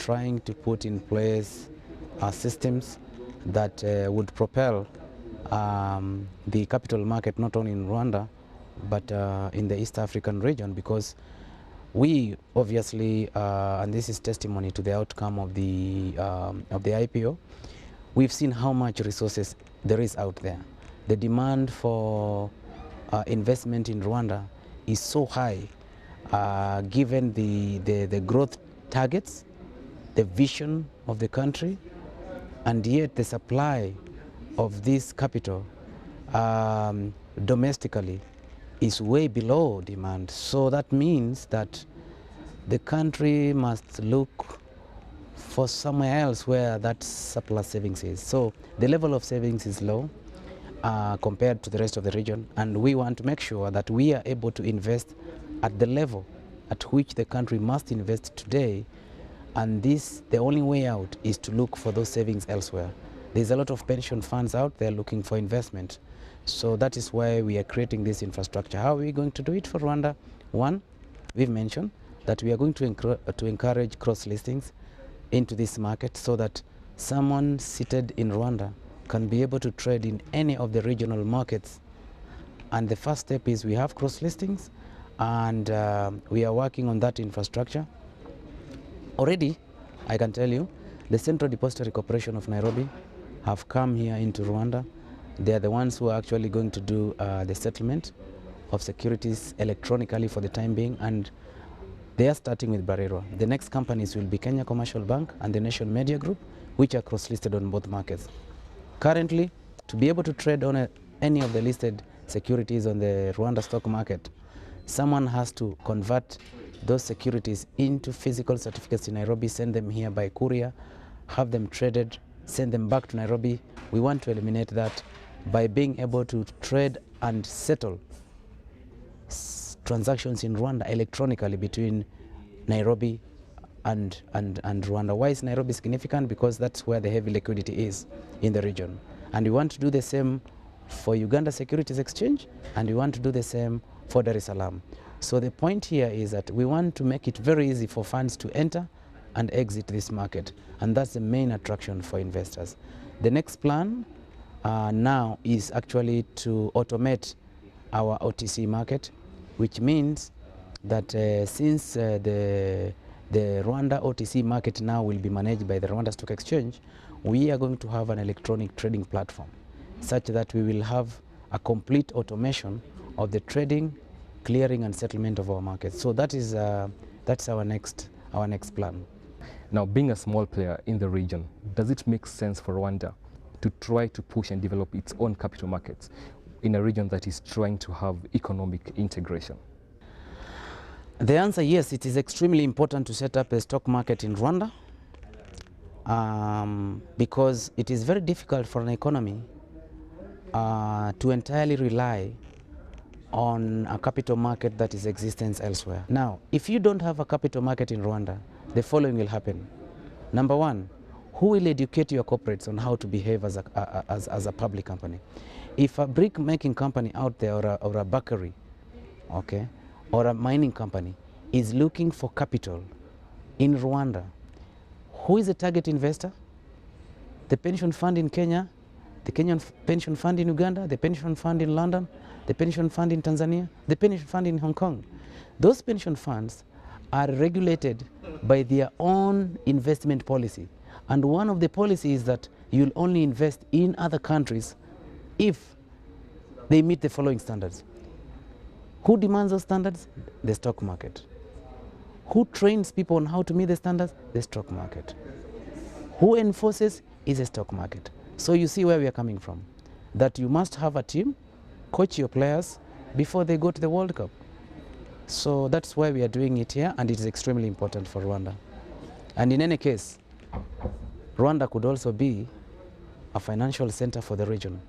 trying to put in place systems that would propel the capital market not only in Rwanda but in the East African region, because we obviously, and this is testimony to the outcome of the IPO, we've seen how much resources there is out there. The demand for investment in Rwanda is so high, given the growth targets, the vision of the country, and yet the supply of this capital domestically is way below demand. So that means that the country must look for somewhere else where that surplus savings is. So the level of savings is low compared to the rest of the region, and we want to make sure that we are able to invest at the level at which the country must invest today, and this, the only way out is to look for those savings elsewhere. There's a lot of pension funds out there looking for investment. So that is why we are creating this infrastructure. How are we going to do it for Rwanda? One, we've mentioned that we are going to encourage cross listings into this market so that someone seated in Rwanda can be able to trade in any of the regional markets. And the first step is we have cross listings, and we are working on that infrastructure. Already, I can tell you, the Central Depository Corporation of Nairobi have come here into Rwanda. They are the ones who are actually going to do the settlement of securities electronically for the time being, and they are starting with Barero. The next companies will be Kenya Commercial Bank and the Nation Media Group, which are cross-listed on both markets. Currently, to be able to trade on any of the listed securities on the Rwanda stock market, someone has to convert those securities into physical certificates in Nairobi, send them here by courier, have them traded, send them back to Nairobi. We want to eliminate that by being able to trade and settle transactions in Rwanda electronically between Nairobi and Rwanda. Why is Nairobi significant? Because that's where the heavy liquidity is in the region. And we want to do the same for Uganda Securities Exchange, and we want to do the same for Dar es Salaam. So the point here is that we want to make it very easy for funds to enter and exit this market, and that's the main attraction for investors. The next plan now is actually to automate our OTC market, which means that since the Rwanda OTC market now will be managed by the Rwanda Stock Exchange, we are going to have an electronic trading platform such that we will have a complete automation of the trading, clearing and settlement of our market. So that is that's our next plan. Now, being a small player in the region, does it make sense for Rwanda to try to push and develop its own capital markets in a region that is trying to have economic integration? The answer, yes, it is extremely important to set up a stock market in Rwanda because it is very difficult for an economy to entirely rely on a capital market that is existence elsewhere. Now, if you don't have a capital market in Rwanda, the following will happen. Number one, who will educate your corporates on how to behave as a public company? If a brick making company out there or a bakery, okay, or a mining company is looking for capital in Rwanda, who is the target investor? The pension fund in Kenya, the Kenyan pension fund in Uganda, the pension fund in London, the pension fund in Tanzania, the pension fund in Hong Kong. Those pension funds are regulated by their own investment policy. And one of the policies is that you'll only invest in other countries if they meet the following standards. Who demands those standards? The stock market. Who trains people on how to meet the standards? The stock market. Who enforces? Is the stock market. So you see where we are coming from. That you must have a team, coach your players before they go to the World Cup. So that's why we are doing it here, and it is extremely important for Rwanda. And in any case, Rwanda could also be a financial center for the region.